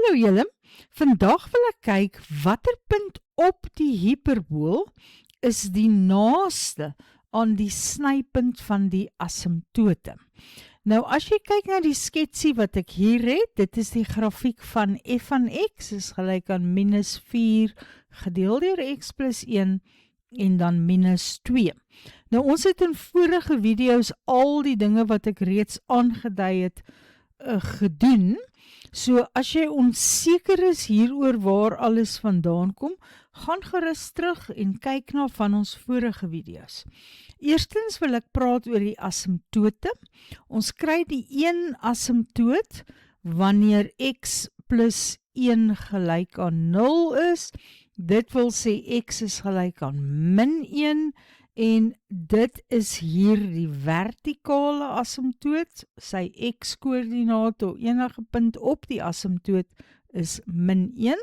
Hallo julle, vandag wil ek kyk watter punt op die hiperbool is die naaste aan die snypunt van die asymptote. Nou as jy kyk na die sketsie wat ek hier het, dit is die grafiek van f van x is gelyk aan minus 4 gedeel deur x plus 1 en dan minus 2. Nou ons het in vorige video's al die dinge wat ek reeds aangedui het gedoen. So as jy onseker is hieroor waar alles vandaan kom, gaan gerus terug en kyk na van ons vorige video's. Eerstens wil ek praat oor die asymptote. Ons kry die een asymptoot wanneer x plus 1 gelyk aan 0 is. Dit wil sê x is gelyk aan min 1 en dit is hier die vertikale asymptoot. Sy x-koördinaat of enige punt op die asymptoot is min 1.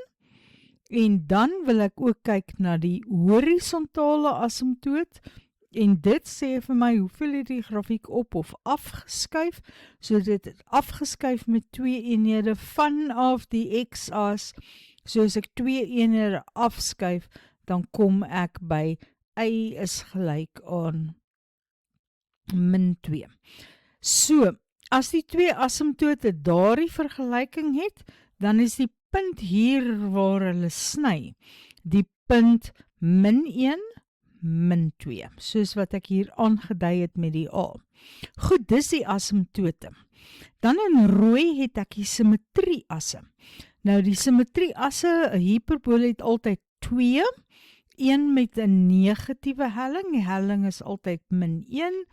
En dan wil ek ook kyk na die horisontale asymptoot. En dit sê vir my hoeveel het die grafiek op of afgeskuif. So dit het afgeskuif met 2 eenhede vanaf die x-as. So as ek 2 eenhede afskuif, dan kom ek by y is gelyk aan min 2. So, as die twee asymptote daardie vergelyking het, dan is die punt hier waar hulle sny, die punt min 1, min 2, soos wat ek hier aangedui het met die A. Goed, dis die asymptote. Dan in rooi het ek die simmetrieasse. Nou die simmetrieasse, 'n hiperbool het altyd 2, een met 'n negatiewe helling, die helling is altyd min 1,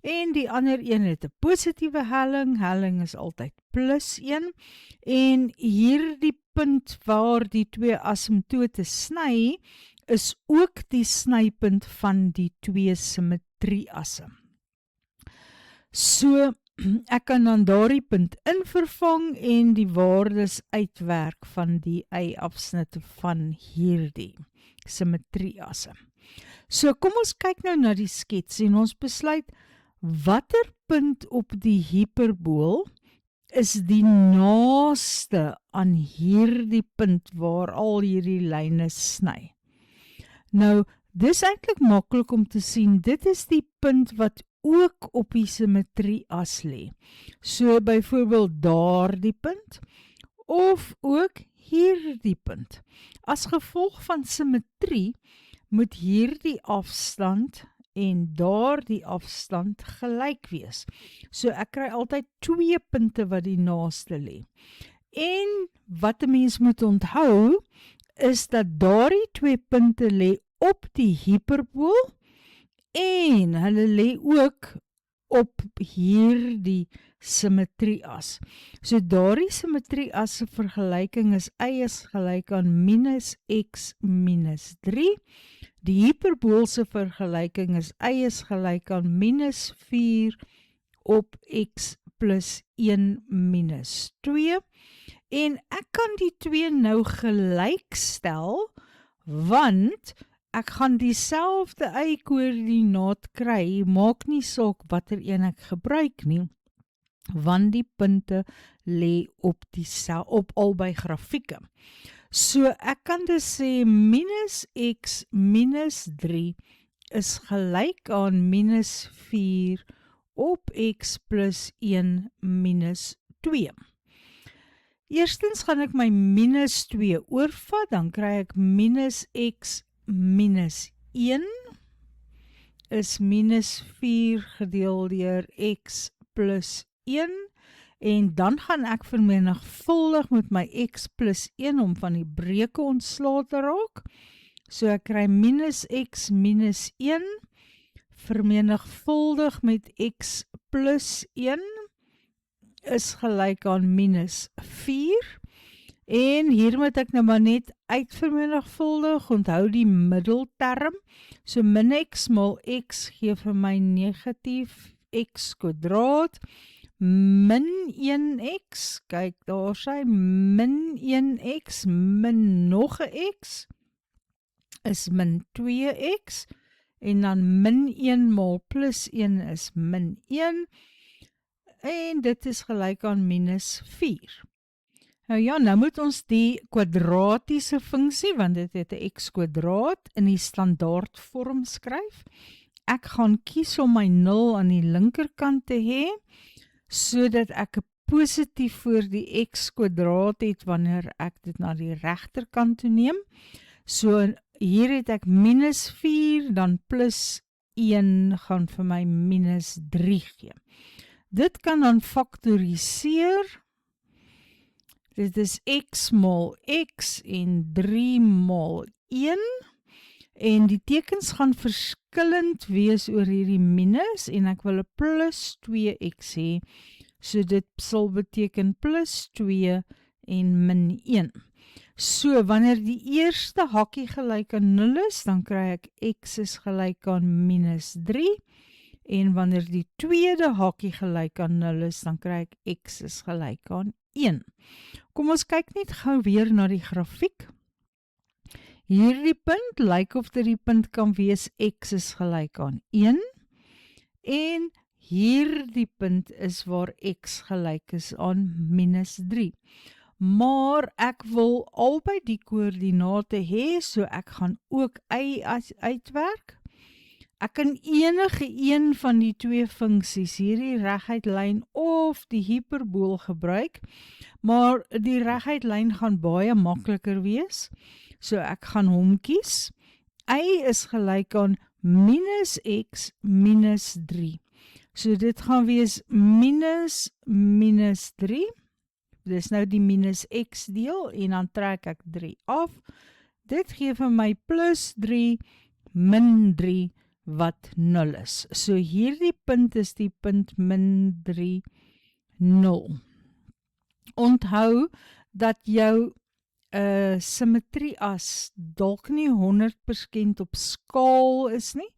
en die ander een het 'n positiewe helling, helling is altyd plus 1, en hier die punt waar die twee asymptote sny, is ook die snypunt van die twee simmetrieasse. So, ek kan dan daardie punt invervang en die waardes uitwerk van die y-afsnitte van hierdie simmetrieasse. So kom ons kyk nou na die skets en ons besluit watter punt op die hiperbool is die naaste aan hierdie punt waar al hierdie lyne sny. Nou, dis eintlik maklik om te sien, dit is die punt wat ook op die simmetrieas lê. So byvoorbeeld daardie punt of ook hierdie punt. As gevolg van simmetrie moet hierdie afstand en daardie afstand gelyk wees. So ek kry altyd 2 punte wat die naaste lê. En wat 'n mens moet onthou is dat daardie 2 punte lê op die hiperbool en hulle lê ook op hierdie simmetrieas. So daardie simmetrieas se vergelyking is y is gelyk aan minus x minus 3. Die hiperbool se vergelyking is y is gelyk aan minus 4 op x plus 1 minus 2. En ek kan die 2 nou gelyk stel, want ek gaan dieselfde y-koördinaat kry, maak nie saak watter een ek gebruik nie, want die punte lê op albei grafieke. So ek kan dus sê minus x minus 3 is gelyk aan minus 4 op x plus 1 minus 2. Eerstens gaan ek my minus 2 oorvat, dan kry ek minus x minus 1 is minus 4 gedeel deur x plus 1 en dan gaan ek vermenigvuldig met my x plus 1 om van die breuke ontslae te raak. So ek kry minus x minus 1 vermenigvuldig met x plus 1 is gelyk aan minus 4. En hier moet ek nou maar net uitvermenigvuldig, onthou die middelterm. So min x maal x gee vir my negatief x kwadraat, min 1x, kyk daar sy, min 1x, min nog 'n x, is min 2x, en dan min 1 maal plus 1 is min 1, en dit is gelyk aan minus 4. Nou ja, nou moet ons die kwadratiese funksie, want dit het 'n x kwadraat in die standaard vorm skryf. Ek gaan kies om my 0 aan die linkerkant te hê, sodat ek 'n positief voor die x kwadraat het wanneer ek dit na die regterkant toe neem. So hier het ek minus 4, dan plus 1 gaan vir my minus 3 gee. Dit kan dan faktoriseer. Dit is x maal x en 3 maal 1. En die tekens gaan verskillend wees oor hierdie minus en ek wil 'n plus 2x hê. So dit sal beteken plus 2 en min 1. So wanneer die eerste hakkie gelyk aan 0 is, dan kry ek x is gelyk aan minus 3. En wanneer die tweede hakkie gelyk aan 0 is, dan kry ek x is gelyk aan 1. Kom ons kyk net gou weer na die grafiek. Hierdie punt lyk of dit die punt kan wees x is gelyk aan 1. En hierdie punt is waar x gelyk is aan minus 3. Maar ek wil albei die koördinate hê, so ek gaan ook y uitwerk. Ek kan enige een van die twee funksies, hierdie reguitlyn of die hiperbool gebruik, maar die reguitlyn gaan baie makliker wees, so ek gaan hom kies. Y is gelyk aan minus x minus 3. So dit gaan wees minus 3. Dis nou die minus x deel en dan trek ek 3 af. Dit gee vir my plus 3 min 3 wat 0 is. So hierdie punt is die punt min 3, 0. Onthou dat jou simmetrieas dalk nie 100% op skaal is nie.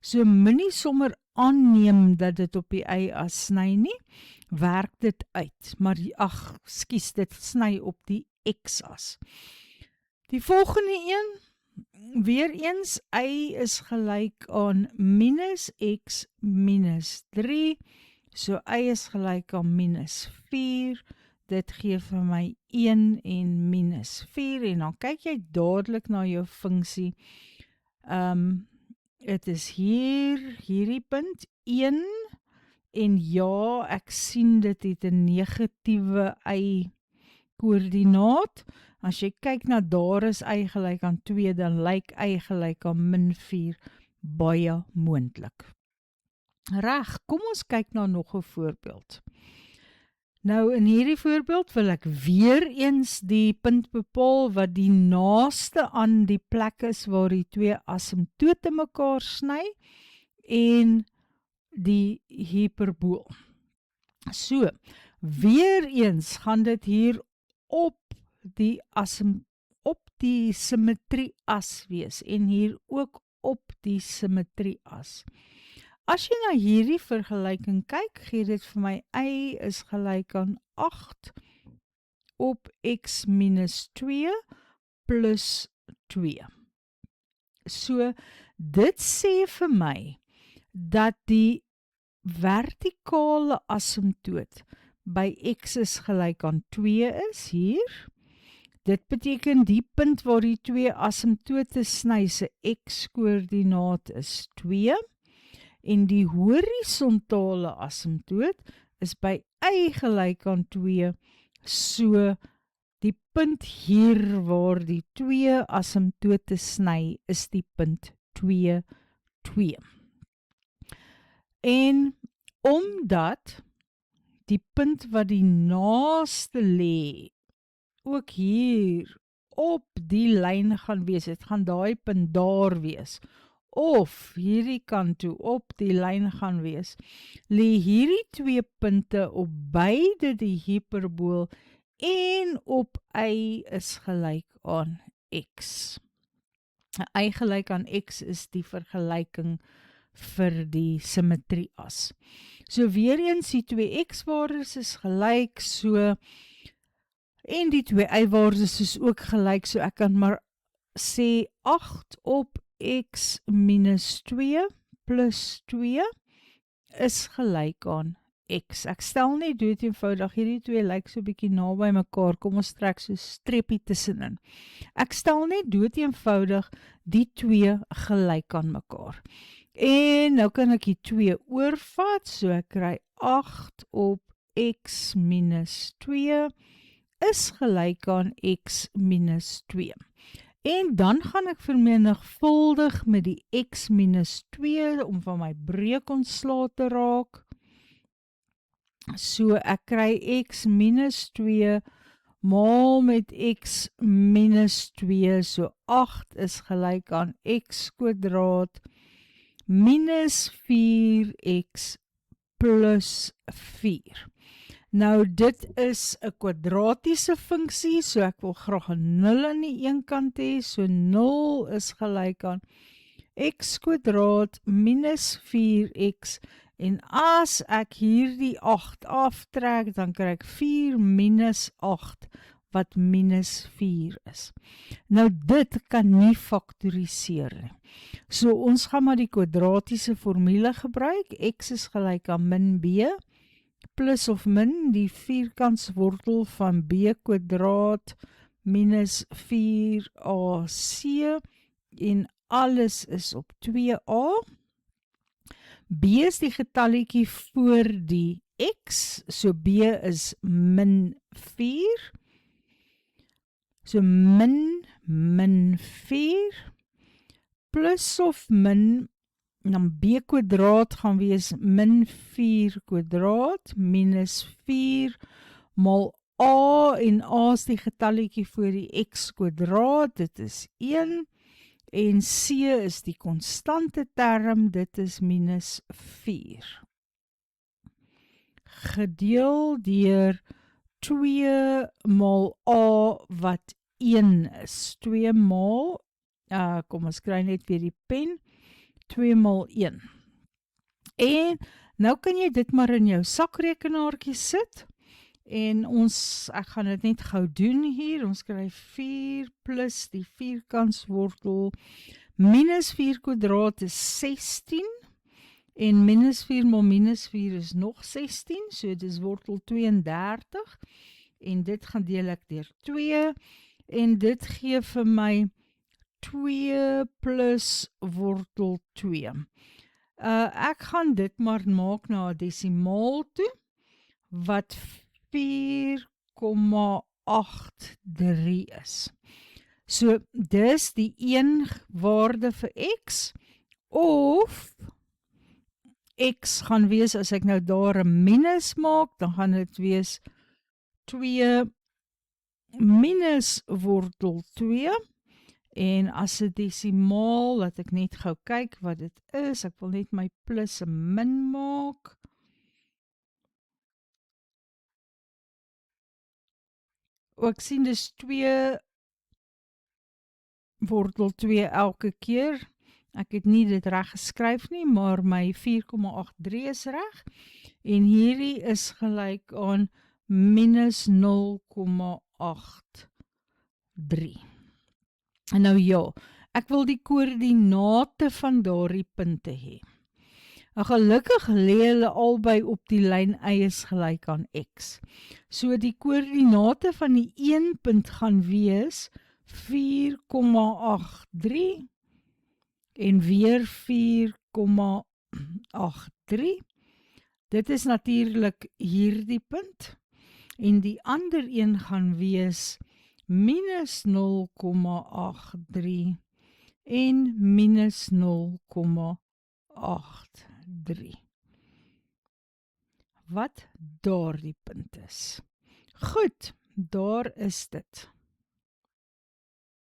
So moenie sommer aanneem dat dit op die y-as sny nie. Werk dit uit, maar dit sny op die x-as. Die volgende een, weer eens, y is gelyk aan minus x minus 3, so y is gelyk aan minus 4, dit gee vir my 1 en minus 4, en dan kyk jy dadelik na jou funksie, dit is hierdie punt, 1, en ja, ek sien dit het 'n negatiewe y-koördinaat. As jy kyk na daar is y gelyk aan 2, dan lyk y gelyk aan min 4 baie moontlik. Reg, kom ons kyk na nog 'n voorbeeld. Nou in hierdie voorbeeld wil ek weer eens die punt bepaal wat die naaste aan die plek is waar die twee asymptote mekaar sny en die hiperbool. So, weer eens gaan dit hier op die simmetrieas wees en hier ook op die simmetrieas. As jy na hierdie vergelyking kyk, gee dit vir my y is gelyk aan 8 op x minus 2 plus 2. So, dit sê vir my dat die vertikale asymptoot by x is gelyk aan 2 is hier. Dit beteken die punt waar die twee asymptote sny se x-koördinaat is 2 en die horisontale asymptoot is by y gelyk aan 2, so die punt hier waar die twee asymptote sny is die punt 2, 2. En omdat die punt wat die naaste lê ook hier op die lyn gaan wees, het gaan daai punt daar wees, of hierdie kant toe op die lyn gaan wees, lê hierdie twee punte op beide die hiperbool en op y is gelyk aan x. Y gelyk aan x is die vergelyking vir die simmetrieas. So weer eens die twee x-waardes is gelyk, so en die twee y-waardes is ook gelyk, so ek kan maar sê 8 op x minus 2 plus 2 is gelyk aan x. Ek stel net dood eenvoudig, hierdie twee lyk so bietjie naby mekaar, kom ons trek so streepie tussenin. Ek stel net dood eenvoudig die twee gelyk aan mekaar. En nou kan ek die 2 oorvat, so ek kry 8 op x minus 2 is gelyk aan x minus 2. En dan gaan ek vermenigvuldig met die x minus 2 om van my breek ontslae te raak. So ek kry x minus 2 maal met x minus 2, so 8 is gelyk aan x kwadraat minus 4x plus 4. Nou dit is 'n kwadratiese funksie, so ek wil graag 'n 0 aan die een kant hê, so 0 is gelyk aan x kwadraat minus 4x, en as ek hierdie 8 aftrek, dan kry ek 4 minus 8, wat minus 4 is. Nou dit kan nie faktoriseer nie. So ons gaan maar die kwadratiese formule gebruik, x is gelyk aan min b, plus of min die vierkantswortel van b kwadraat minus 4ac, en alles is op 2a. B is die getalletjie voor die x, so b is min 4, so min 4, plus of min, dan b kwadraat gaan wees min 4 kwadraat, minus 4, mal a, en a is die getalletjie voor die x kwadraat, dit is 1, en c is die konstante term, dit is minus 4. Gedeel deur 2 maal a wat 1 is. 2 maal, kom ons kry net weer die pen, 2 maal 1. En nou kan jy dit maar in jou sakrekenaartjie sit, en ek gaan dit net gou doen hier, ons kry 4 plus die vierkantswortel, minus 4 kwadraat is 16, en minus 4 maal minus 4 is nog 16, so dit is wortel 32, en dit gaan deel ek deur 2, en dit gee vir my 2 plus wortel 2. Ek gaan dit maar maak na 'n desimaal toe, wat 4,83 is. So, dis die een waarde vir x, of x gaan wees, as ek nou daar 'n minus maak, dan gaan dit wees 2 minus wortel 2, en as 'n desimaal, laat ek net gou kyk wat dit is, ek wil net my plus en min maak. Ek sien dis 2 wortel 2 elke keer. Ek het nie dit reg geskryf nie, maar my 4,83 is reg. En hierdie is gelyk aan minus 0,83. En nou ja, ek wil die koördinate van daardie punte hê. En gelukkig lê hulle albei op die lyn y is gelyk aan x. So die koördinate van die een punt gaan wees 4,83 en weer 4,83. Dit is natuurlik hierdie punt. En die ander een gaan wees minus 0,83 en minus 0,83. Wat daardie punt is. Goed, daar is dit.